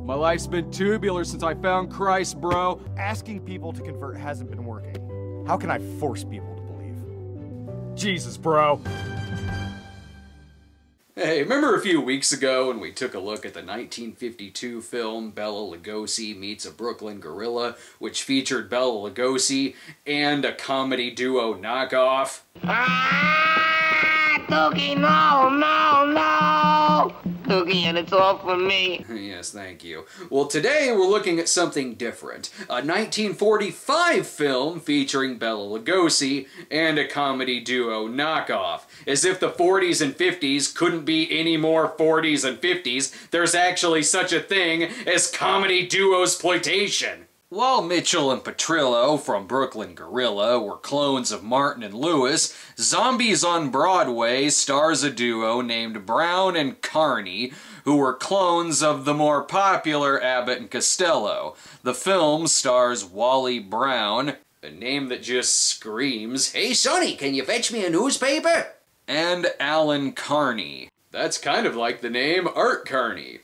My life's been tubular since I found Christ, bro. Asking people to convert hasn't been working. How can I force people to believe? Jesus, bro. Hey, remember a few weeks ago when we took a look at the 1952 film Bela Lugosi Meets a Brooklyn Gorilla, which featured Bela Lugosi and a comedy duo knockoff? Cookie, no, no, no! Cookie, and it's all for me. Yes, thank you. Well, today we're looking at something different. A 1945 film featuring Bela Lugosi and a comedy duo knockoff. As if the 40s and 50s couldn't be any more 40s and 50s, there's actually such a thing as comedy duo-sploitation. While Mitchell and Petrillo from Brooklyn Gorilla were clones of Martin and Lewis, Zombies on Broadway stars a duo named Brown and Carney, who were clones of the more popular Abbott and Costello. The film stars Wally Brown, a name that just screams, "Hey Sonny, can you fetch me a newspaper?" and Alan Carney. That's kind of like the name Art Carney.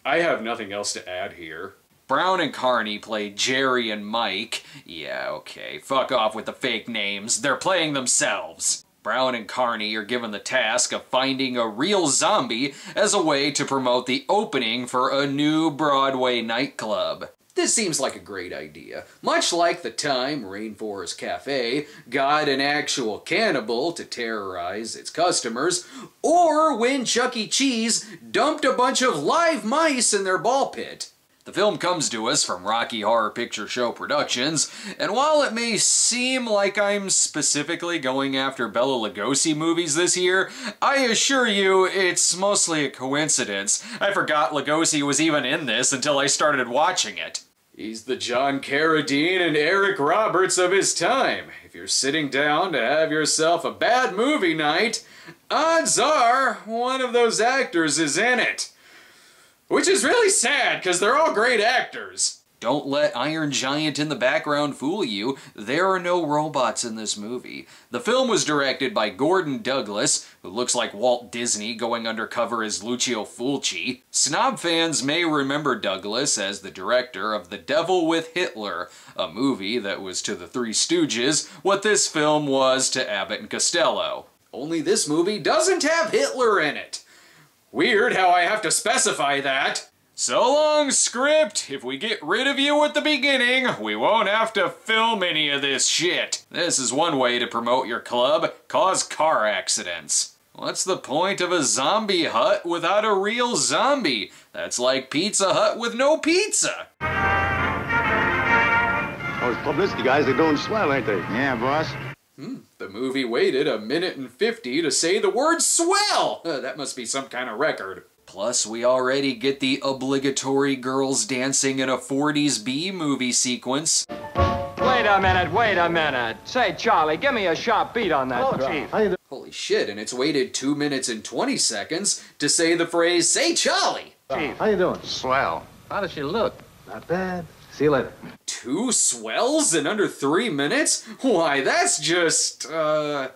I have nothing else to add here. Brown and Carney play Jerry and Mike. Yeah, okay, fuck off with the fake names. They're playing themselves. Brown and Carney are given the task of finding a real zombie as a way to promote the opening for a new Broadway nightclub. This seems like a great idea. Much like the time Rainforest Cafe got an actual cannibal to terrorize its customers, or when Chuck E. Cheese dumped a bunch of live mice in their ball pit. The film comes to us from Rocky Horror Picture Show Productions, and while it may seem like I'm specifically going after Bela Lugosi movies this year, I assure you it's mostly a coincidence. I forgot Lugosi was even in this until I started watching it. He's the John Carradine and Eric Roberts of his time. If you're sitting down to have yourself a bad movie night, odds are one of those actors is in it. Which is really sad, because they're all great actors. Don't let Iron Giant in the background fool you. There are no robots in this movie. The film was directed by Gordon Douglas, who looks like Walt Disney going undercover as Lucio Fulci. Snob fans may remember Douglas as the director of The Devil with Hitler, a movie that was to the Three Stooges what this film was to Abbott and Costello. Only this movie doesn't have Hitler in it. Weird how I have to specify that. So long, script. If we get rid of you at the beginning, we won't have to film any of this shit. This is one way to promote your club. Cause car accidents. What's the point of a zombie hut without a real zombie? That's like Pizza Hut with no pizza. Those publicity guys, they're doing swell, ain't they? Yeah, boss. The movie waited 1:50 to say the word swell! That must be some kind of record. Plus, we already get the obligatory girls dancing in a 40s B-movie sequence. Wait a minute. Say, Charlie, give me a sharp beat on that. Oh, Chief. How you doing? Holy shit, and it's waited 2 minutes and 20 seconds to say the phrase, "Say, Charlie!" Chief. How you doing? Swell. How does she look? Not bad. See you later. 2 swells in under 3 minutes? Why, that's just, what's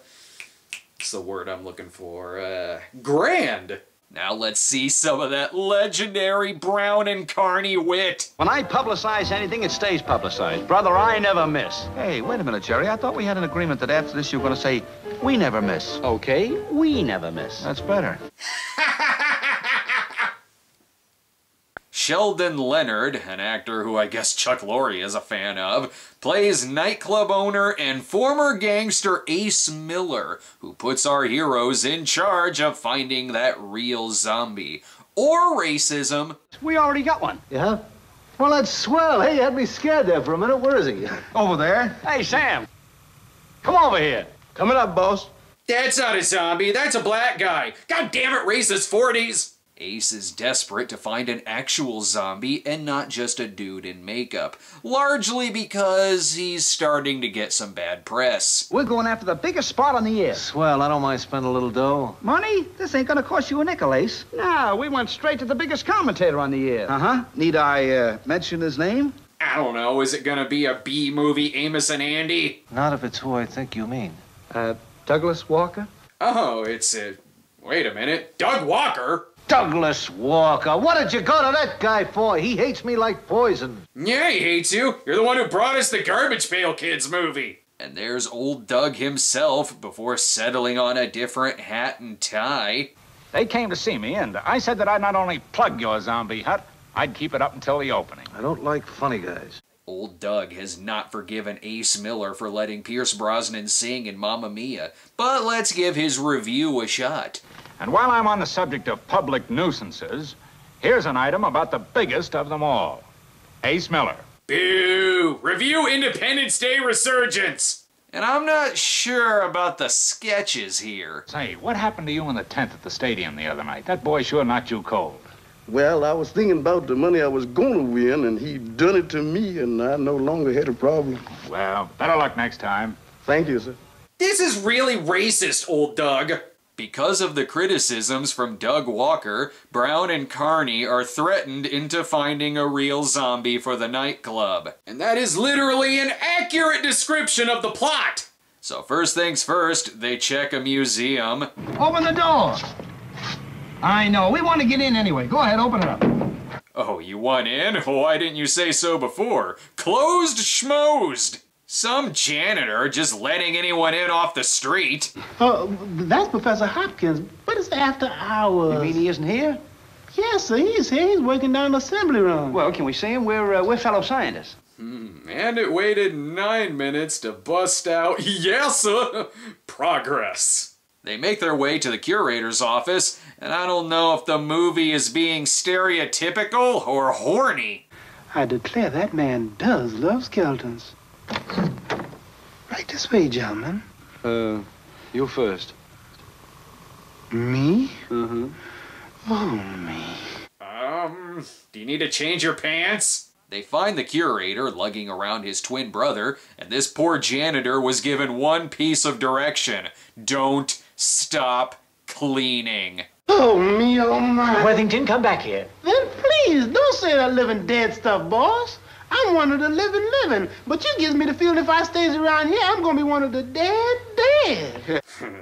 the word I'm looking for? Grand. Now let's see some of that legendary Brown and Carney wit. When I publicize anything, it stays publicized. Brother, I never miss. Hey, wait a minute, Jerry. I thought we had an agreement that after this you were going to say, "We never miss." Okay, we never miss. That's better. Sheldon Leonard, an actor who I guess Chuck Lorre is a fan of, plays nightclub owner and former gangster Ace Miller, who puts our heroes in charge of finding that real zombie. Or racism. We already got one. Yeah? Well, that's swell. Hey, you had me scared there for a minute. Where is he? Over there. Hey, Sam. Come over here. Coming up, boss. That's not a zombie, that's a black guy. God damn it, racist 40s. Ace is desperate to find an actual zombie and not just a dude in makeup, largely because he's starting to get some bad press. We're going after the biggest spot on the air. Swell. I don't mind spending a little dough. Money? This ain't gonna cost you a nickel, Ace. No, we went straight to the biggest commentator on the air. Uh-huh. Need I, mention his name? I don't know, is it gonna be a B-movie Amos and Andy? Not if it's who I think you mean. Douglas Walker? Oh, it's, wait a minute, Doug Walker? Douglas Walker, what did you go to that guy for? He hates me like poison. Yeah, he hates you. You're the one who brought us the Garbage Pail Kids movie. And there's old Doug himself before settling on a different hat and tie. They came to see me, and I said that I'd not only plug your zombie hut, I'd keep it up until the opening. I don't like funny guys. Old Doug has not forgiven Ace Miller for letting Pierce Brosnan sing in Mamma Mia, but let's give his review a shot. And while I'm on the subject of public nuisances, here's an item about the biggest of them all. Ace Miller. Boo! Review Independence Day Resurgence! And I'm not sure about the sketches here. Say, what happened to you in the tent at the stadium the other night? That boy sure knocked you cold. Well, I was thinking about the money I was gonna win, and he done it to me, and I no longer had a problem. Well, better luck next time. Thank you, sir. This is really racist, old Doug. Because of the criticisms from Doug Walker, Brown and Carney are threatened into finding a real zombie for the nightclub. And that is literally an accurate description of the plot! So first things first, they check a museum. Open the door! I know, we want to get in anyway. Go ahead, open it up. Oh, you want in? Why didn't you say so before? Closed schmozed! Some janitor just letting anyone in off the street. That's Professor Hopkins, but it's after hours. You mean he isn't here? Yes, sir, he's here. He's working down the assembly room. Well, can we see him? We're fellow scientists. And it waited 9 minutes to bust out, yes, progress. They make their way to the curator's office, and I don't know if the movie is being stereotypical or horny. I declare that man does love skeletons. Right this way, gentlemen. You first. Me? Mm-hmm. Oh, me. Do you need to change your pants? They find the curator lugging around his twin brother, and this poor janitor was given one piece of direction. Don't stop cleaning. Oh, me, oh, my. Worthington, come back here. Then please, don't say that living dead stuff, boss. I'm one of the living, but you gives me the feeling if I stays around here, I'm gonna be one of the dead.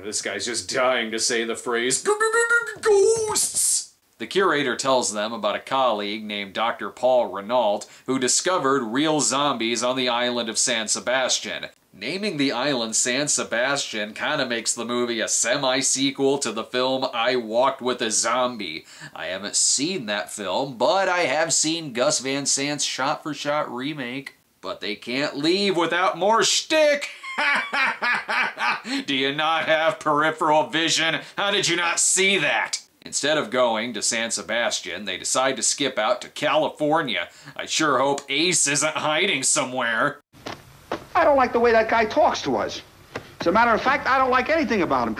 This guy's just dying to say the phrase, ghosts! The curator tells them about a colleague named Dr. Paul Renault who discovered real zombies on the island of San Sebastian. Naming the island San Sebastian kind of makes the movie a semi-sequel to the film I Walked with a Zombie. I haven't seen that film, but I have seen Gus Van Sant's shot-for-shot remake. But they can't leave without more shtick! Do you not have peripheral vision? How did you not see that? Instead of going to San Sebastian, they decide to skip out to California. I sure hope Ace isn't hiding somewhere. I don't like the way that guy talks to us. As a matter of fact, I don't like anything about him.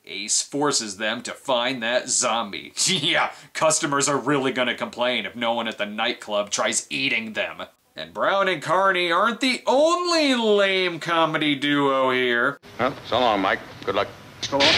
Ace forces them to find that zombie. Yeah, customers are really gonna complain if no one at the nightclub tries eating them. And Brown and Carney aren't the only lame comedy duo here. Well, so long, Mike. Good luck. So long.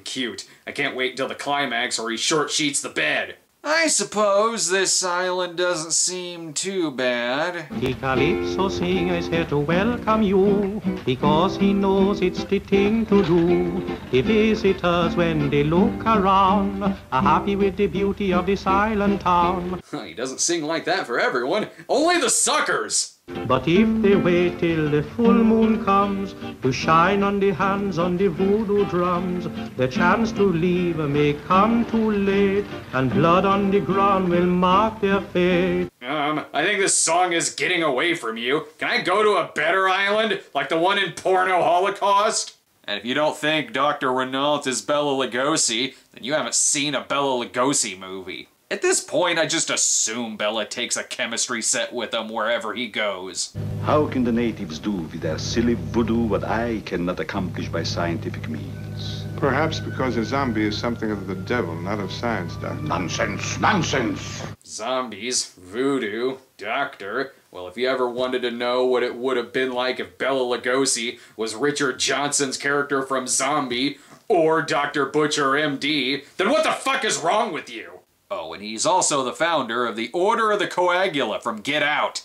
Cute. I can't wait until the climax or he short sheets the bed. I suppose this island doesn't seem too bad. The Calypso singer is here to welcome you, because he knows it's the thing to do. The visitors, when they look around, are happy with the beauty of this island town. He doesn't sing like that for everyone. Only the suckers! But if they wait till the full moon comes to shine on the hands on the voodoo drums, the chance to leave may come too late, and blood on the ground will mark their fate. I think this song is getting away from you. Can I go to a better island, like the one in Porno Holocaust? And if you don't think Dr. Renault is Bela Lugosi, then you haven't seen a Bela Lugosi movie. At this point, I just assume Bela takes a chemistry set with him wherever he goes. How can the natives do with their silly voodoo what I cannot accomplish by scientific means? Perhaps because a zombie is something of the devil, not of science, Doctor. Nonsense, nonsense! Zombies, voodoo, doctor. Well, if you ever wanted to know what it would have been like if Bela Lugosi was Richard Johnson's character from Zombie, or Dr. Butcher MD, then what the fuck is wrong with you? Oh, and he's also the founder of the Order of the Coagula from Get Out.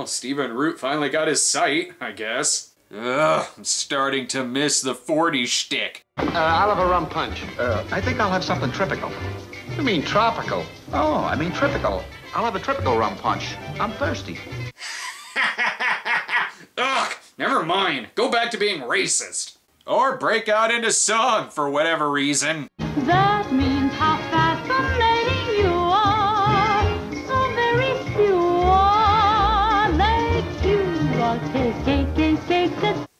Stephen Root finally got his sight, I guess. Ugh, I'm starting to miss the 40s shtick. I'll have a rum punch. I think I'll have something tropical. You mean tropical? Oh, I mean tropical. I'll have a tropical rum punch. I'm thirsty. Ugh, never mind. Go back to being racist. Or break out into song for whatever reason. That means how fascinating you are. So very pure. Like you are.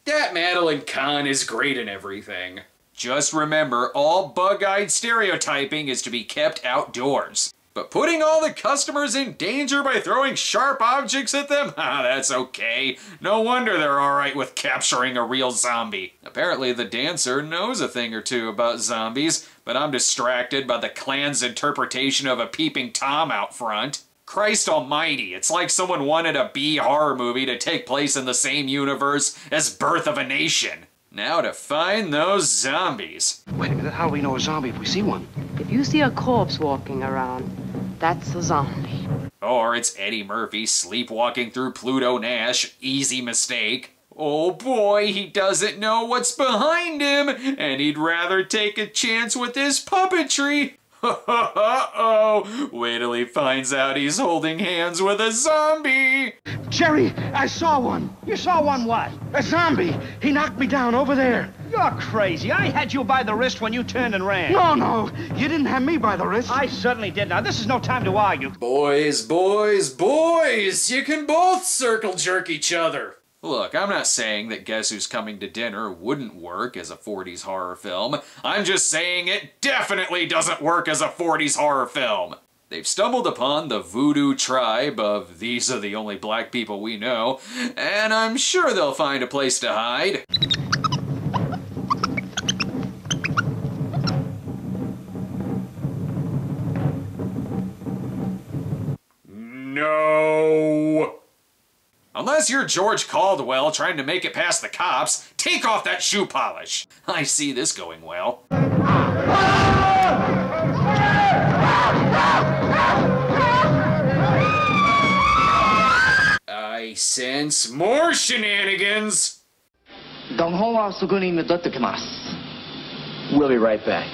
That Madeline Kahn is great in everything. Just remember, all bug-eyed stereotyping is to be kept outdoors. But putting all the customers in danger by throwing sharp objects at them? That's okay. No wonder they're alright with capturing a real zombie. Apparently the dancer knows a thing or two about zombies, but I'm distracted by the Klan's interpretation of a peeping Tom out front. Christ almighty, it's like someone wanted a B horror movie to take place in the same universe as Birth of a Nation. Now to find those zombies. Wait a minute, how do we know a zombie if we see one? If you see a corpse walking around, that's a zombie. Or it's Eddie Murphy sleepwalking through Pluto Nash. Easy mistake. Oh boy, he doesn't know what's behind him, and he'd rather take a chance with his puppetry. Uh-oh, wait till he finds out he's holding hands with a zombie. Jerry, I saw one. You saw one what? A zombie. He knocked me down over there. You're crazy. I had you by the wrist when you turned and ran. No, you didn't have me by the wrist. I certainly did. Now, this is no time to argue. Boys, boys, boys, you can both circle jerk each other. Look, I'm not saying that Guess Who's Coming to Dinner wouldn't work as a 40s horror film. I'm just saying it definitely doesn't work as a 40s horror film. They've stumbled upon the voodoo tribe of these are the only black people we know, and I'm sure they'll find a place to hide. No! Unless you're George Caldwell trying to make it past the cops, take off that shoe polish. I see this going well. I sense more shenanigans. We'll be right back.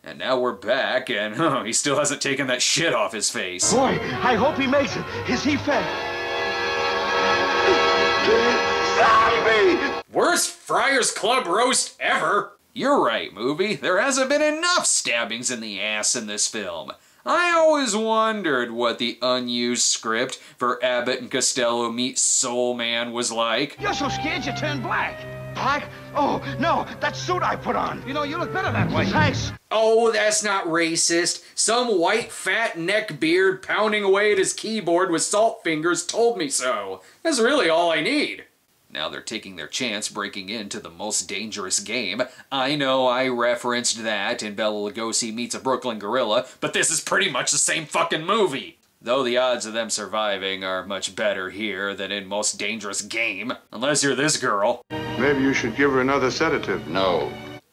And now we're back, and he still hasn't taken that shit off his face. Boy, I hope he makes it. Is he fed? Zombie! Worst Friars Club roast ever. You're right, movie. There hasn't been enough stabbings in the ass in this film. I always wondered what the unused script for Abbott and Costello Meet Soul Man was like. You're so scared you turned black. Black? Oh, no, that suit I put on. You know, you look better that way. Thanks. Oh, that's not racist. Some white fat neckbeard pounding away at his keyboard with salt fingers told me so. That's really all I need. Now they're taking their chance breaking into the most dangerous game. I know I referenced that in Bela Lugosi Meets a Brooklyn Gorilla, but this is pretty much the same fucking movie. Though the odds of them surviving are much better here than in Most Dangerous Game. Unless you're this girl. Maybe you should give her another sedative. No.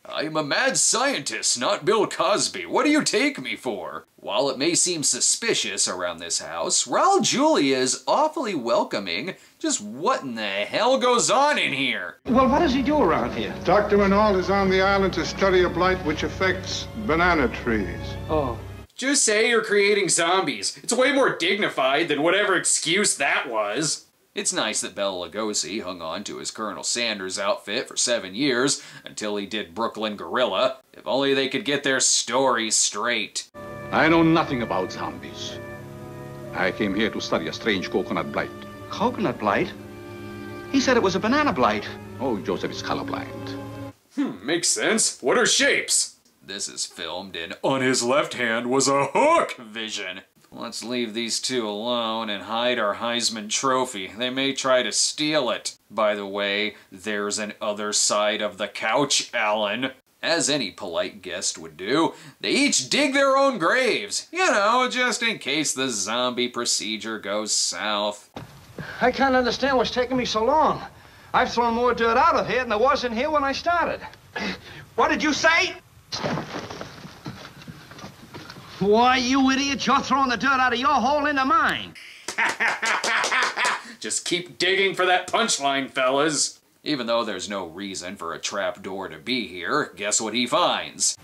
I'm a mad scientist, not Bill Cosby. What do you take me for? While it may seem suspicious around this house, Raul Julia is awfully welcoming. Just what in the hell goes on in here? Well, what does he do around here? Dr. Renault is on the island to study a blight which affects banana trees. Oh. Just say you're creating zombies. It's way more dignified than whatever excuse that was. It's nice that Bela Lugosi hung on to his Colonel Sanders outfit for 7 years until he did Brooklyn Gorilla. If only they could get their story straight. I know nothing about zombies. I came here to study a strange coconut blight. Coconut blight? He said it was a banana blight. Oh, Joseph is colorblind. Makes sense. What are shapes? This is filmed in On His Left Hand Was a Hook vision. Let's leave these two alone and hide our Heisman Trophy. They may try to steal it. By the way, there's an other side of the couch, Alan. As any polite guest would do, they each dig their own graves. You know, just in case the zombie procedure goes south. I can't understand what's taking me so long. I've thrown more dirt out of here than there was in here when I started. What did you say? Why, you idiot, you're throwing the dirt out of your hole into mine. Just keep digging for that punchline, fellas. Even though there's no reason for a trap door to be here, guess what he finds?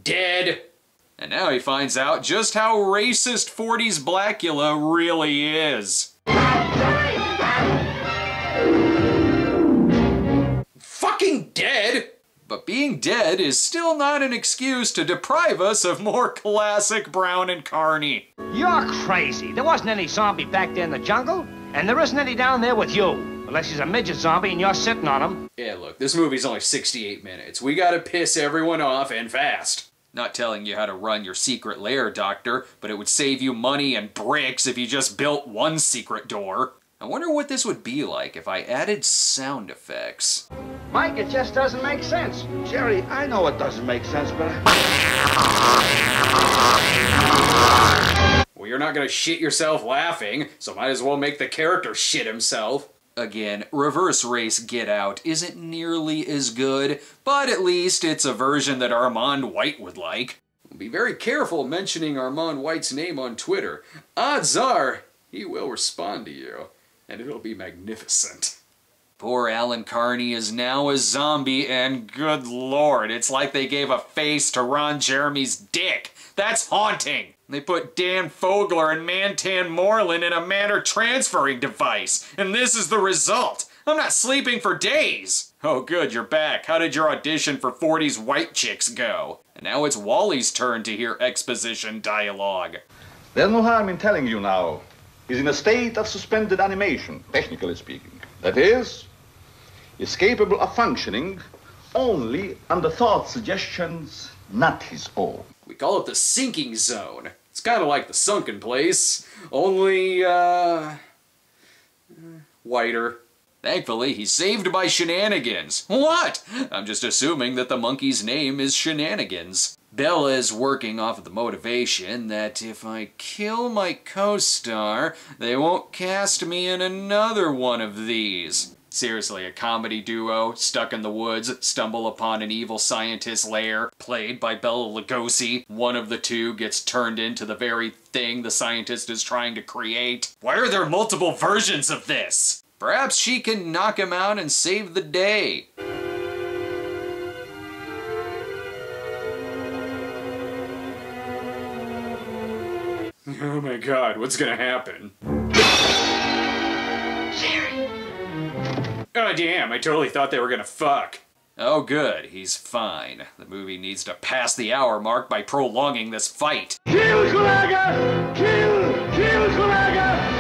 Dead. And now he finds out just how racist 40s Blackula really is. Fucking dead? But being dead is still not an excuse to deprive us of more classic Brown and Carney. You're crazy. There wasn't any zombie back there in the jungle, and there isn't any down there with you. Unless he's a midget zombie and you're sitting on him. Yeah, look, this movie's only 68 minutes. We gotta piss everyone off and fast. Not telling you how to run your secret lair, Doctor, but it would save you money and bricks if you just built one secret door. I wonder what this would be like if I added sound effects. Mike, it just doesn't make sense. Jerry, I know it doesn't make sense, but... Well, you're not gonna shit yourself laughing, so might as well make the character shit himself. Again, Reverse Race Get Out isn't nearly as good, but at least it's a version that Armand White would like. Be very careful mentioning Armand White's name on Twitter. Odds are, he will respond to you, and it'll be magnificent. Poor Alan Carney is now a zombie, and good lord, it's like they gave a face to Ron Jeremy's dick. That's haunting! They put Dan Fogler and Mantan Moreland in a matter transferring device, and this is the result. I'm not sleeping for days. Oh good, you're back. How did your audition for 40s White Chicks go? And now it's Wally's turn to hear exposition dialogue. There's no harm in telling you now. He's in a state of suspended animation, technically speaking. That is, is capable of functioning only under thought suggestions not his own. We call it the sinking zone. It's kind of like the sunken place, only, whiter. Thankfully, he's saved by shenanigans. What? I'm just assuming that the monkey's name is Shenanigans. Bella is working off of the motivation that if I kill my co-star, they won't cast me in another one of these. Seriously, a comedy duo, stuck in the woods, stumble upon an evil scientist's lair, played by Bela Lugosi. One of the two gets turned into the very thing the scientist is trying to create. Why are there multiple versions of this? Perhaps she can knock him out and save the day. Oh my god, what's gonna happen? Oh damn, I totally thought they were gonna fuck. Oh good, he's fine. The movie needs to pass the hour mark by prolonging this fight. Kill Kulaga! Kill Kulaga!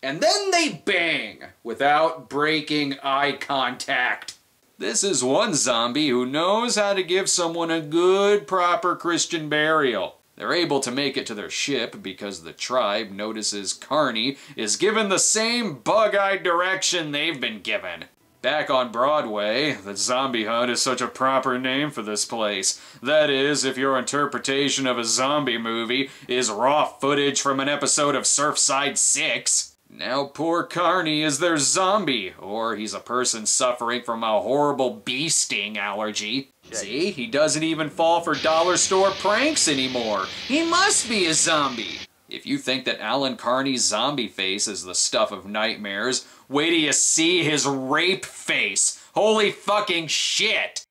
And then they bang, without breaking eye contact. This is one zombie who knows how to give someone a good, proper Christian burial. They're able to make it to their ship because the tribe notices Carney is given the same bug-eyed direction they've been given. Back on Broadway, the zombie hunt is such a proper name for this place. That is, if your interpretation of a zombie movie is raw footage from an episode of Surfside 6. Now poor Carney is their zombie, or he's a person suffering from a horrible bee sting allergy. See, he doesn't even fall for dollar store pranks anymore. He must be a zombie. If you think that Alan Carney's zombie face is the stuff of nightmares, wait till you see his rape face. Holy fucking shit!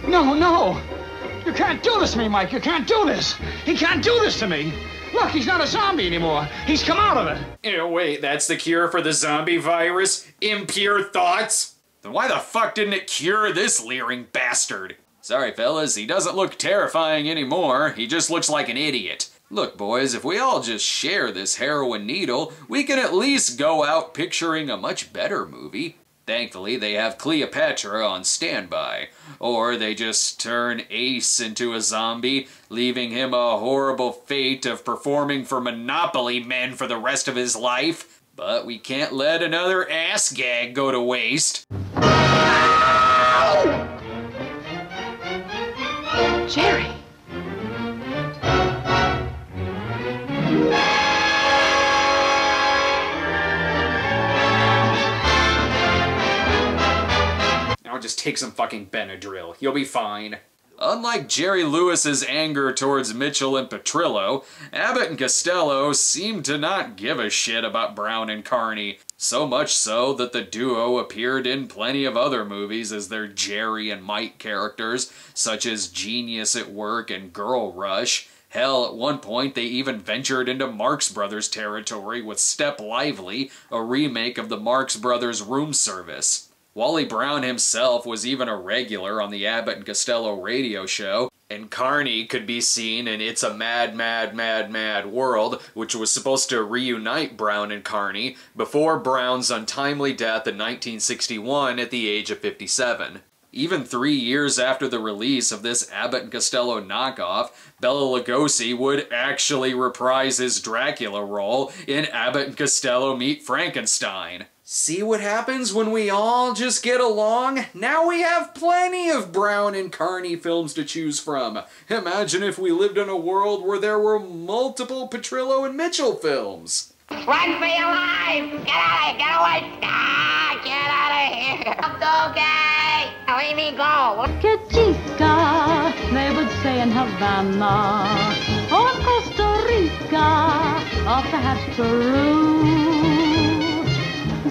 No! You can't do this to me, Mike. You can't do this. He can't do this to me. Look, he's not a zombie anymore. He's come out of it. Wait, that's the cure for the zombie virus? Impure thoughts? Then why the fuck didn't it cure this leering bastard? Sorry fellas, he doesn't look terrifying anymore. He just looks like an idiot. Look boys, if we all just share this heroin needle, we can at least go out picturing a much better movie. Thankfully, they have Cleopatra on standby. Or they just turn Ace into a zombie, leaving him a horrible fate of performing for Monopoly men for the rest of his life. But we can't let another ass gag go to waste. Jerry! just take some fucking Benadryl. You'll be fine. Unlike Jerry Lewis's anger towards Mitchell and Petrillo, Abbott and Costello seemed to not give a shit about Brown and Carney. So much so that the duo appeared in plenty of other movies as their Jerry and Mike characters, such as Genius at Work and Girl Rush. Hell, at one point they even ventured into Marx Brothers territory with Step Lively, a remake of the Marx Brothers Room Service. Wally Brown himself was even a regular on the Abbott and Costello radio show, and Carney could be seen in It's a Mad, Mad, Mad, Mad World, which was supposed to reunite Brown and Carney before Brown's untimely death in 1961 at the age of 57. Even 3 years after the release of this Abbott and Costello knockoff, Bela Lugosi would actually reprise his Dracula role in Abbott and Costello Meet Frankenstein. See what happens when we all just get along? Now we have plenty of Brown and Carney films to choose from. Imagine if we lived in a world where there were multiple Petrillo and Mitchell films. Run for your life! Get out of here! Get away! Ah, get out of here! Okay! Let me go! Que chica, they would say in Havana, or Costa Rica, or perhaps Peru.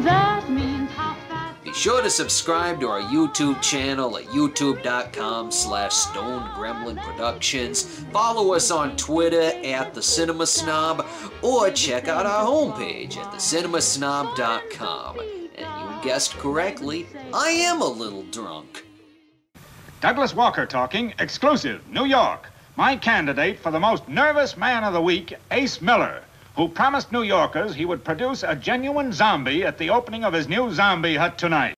That means how fast... Be sure to subscribe to our YouTube channel at youtube.com/StoneGremlin Productions. Follow us on Twitter at The Cinema Snob, or check out our homepage at thecinemasnob.com. And you guessed correctly, I am a little drunk. Douglas Walker talking, exclusive, New York. My candidate for the most nervous man of the week, Ace Miller, who promised New Yorkers he would produce a genuine zombie at the opening of his new zombie hut tonight.